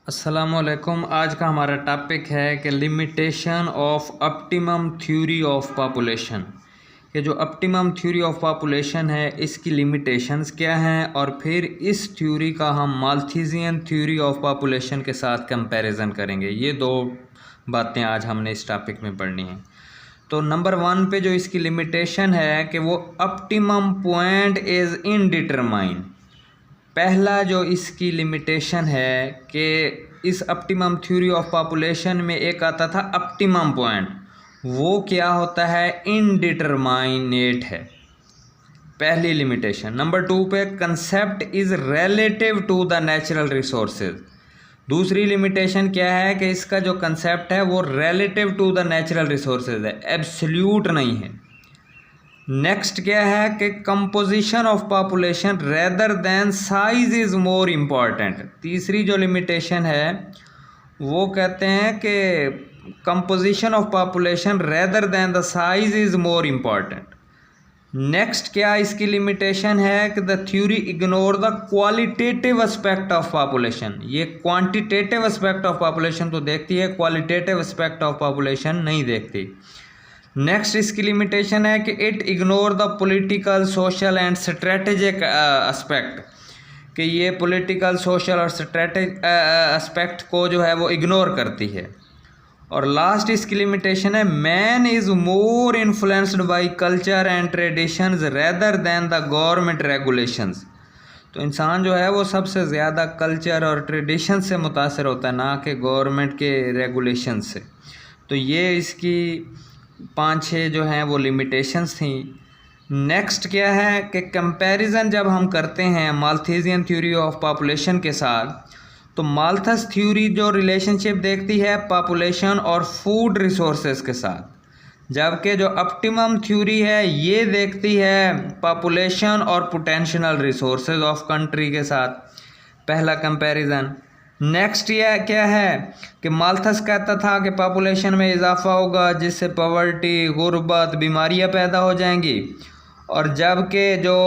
अस्सलामुअलैकुम। आज का हमारा टॉपिक है कि limitation of optimum theory of population. ये जो ऑप्टिमम थ्योरी ऑफ पॉपुलेशन है इसकी लिमिटेशंस क्या हैं और फिर इस थ्योरी का हम माल्थीजियन थ्योरी ऑफ पॉपुलेशन के साथ कंपैरिजन करेंगे। ये दो बातें आज हमने इस टॉपिक में पढ़नी हैं। तो नंबर 1 पे जो इसकी लिमिटेशन है कि वो ऑप्टिमम पॉइंट इज़ इनडिटरमाइन। पहला जो इसकी लिमिटेशन है कि इस ऑप्टिमम थ्योरी ऑफ पॉपुलेशन में एक आता था ऑप्टिमम पॉइंट, वो क्या होता है, इनडिटरमाइनेट है, पहली लिमिटेशन। नंबर 2 पे concept is relative to the natural resources. दूसरी लिमिटेशन क्या है कि इसका जो कंसेप्ट है वो relative to the natural resources है, एब्सोल्यूट नहीं है। नेक्स्ट क्या है कि composition of population rather than size is more important. तीसरी जो लिमिटेशन है वो कहते हैं कि composition of population rather than the size is more important. Next क्या इसकी लिमिटेशन है कि the theory ignore the qualitative aspect of population. ये क्वांटिटेटिव एस्पेक्ट ऑफ पॉपुलेशन तो देखती है, क्वालिटेटिव एस्पेक्ट ऑफ पॉपुलेशन नहीं देखती। नेक्स्ट इसकी लिमिटेशन है कि it ignore the political, social and strategic aspect, कि ये पॉलिटिकल, सोशल और स्ट्रेटेजिक एस्पेक्ट को जो है वो इग्नोर करती है। और लास्ट इसकी लिमिटेशन है man is more influenced by culture and traditions rather than the government regulations. तो इंसान जो है वो सबसे ज़्यादा कल्चर और ट्रेडिशन से मुतासर होता है, ना कि गवर्नमेंट के रेगुलेशन से। तो ये इसकी 5-6 जो हैं वो लिमिटेशंस थी। नेक्स्ट क्या है कि कंपैरिजन जब हम करते हैं माल्थेजियन थ्योरी ऑफ पॉपुलेशन के साथ, तो माल्थस थ्योरी जो रिलेशनशिप देखती है पॉपुलेशन और फूड रिसोर्सेज के साथ, जबकि जो ऑप्टिमम थ्योरी है ये देखती है पॉपुलेशन और पोटेंशियल रिसोर्सेज ऑफ कंट्री के साथ। पहला कंपैरिजन। नेक्स्ट ये क्या है कि माल्थस कहता था कि पॉपुलेशन में इजाफा होगा जिससे पॉवर्टी, गुर्बत, बीमारियां पैदा हो जाएंगी, और जबकि जो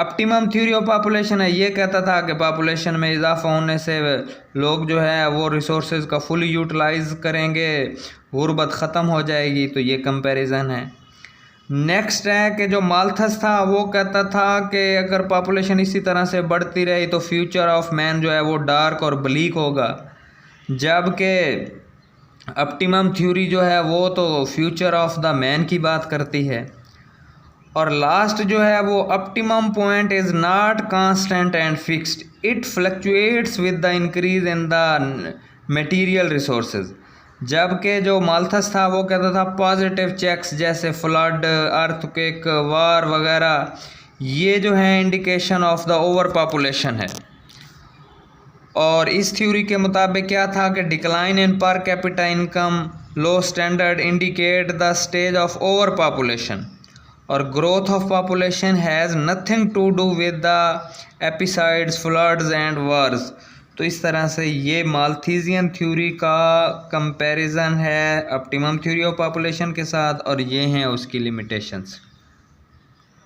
ऑप्टिमम थ्योरी ऑफ पॉपुलेशन है ये कहता था कि पॉपुलेशन में इजाफा होने से लोग जो है वो रिसोर्सेज का फुल यूटिलाइज करेंगे, गुर्बत ख़त्म हो जाएगी। तो ये कंपैरिजन है। नेक्स्ट है कि जो माल्थस था वो कहता था कि अगर पॉपुलेशन इसी तरह से बढ़ती रही तो फ्यूचर ऑफ मैन जो है वो डार्क और ब्लीक होगा, जबकि ऑप्टिमम थ्योरी जो है वो तो फ्यूचर ऑफ द मैन की बात करती है। और लास्ट जो है वो optimum point is not constant and fixed, it fluctuates with the increase in the material resources. जबकि जो माल्थस था वो कहता था पॉजिटिव चेक्स जैसे फ्लड, अर्थक्वेक, वार वगैरह, ये जो है indication of the over population है। और इस थ्योरी के मुताबिक क्या था कि decline in per capita income, low standard indicate the stage of over population, और growth of population has nothing to do with the episodes, floods and wars. तो इस तरह से ये माल्थीजियन थ्योरी का कंपैरिजन है ऑप्टिमम थ्योरी ऑफ पॉपुलेशन के साथ, और ये हैं उसकी लिमिटेशंस।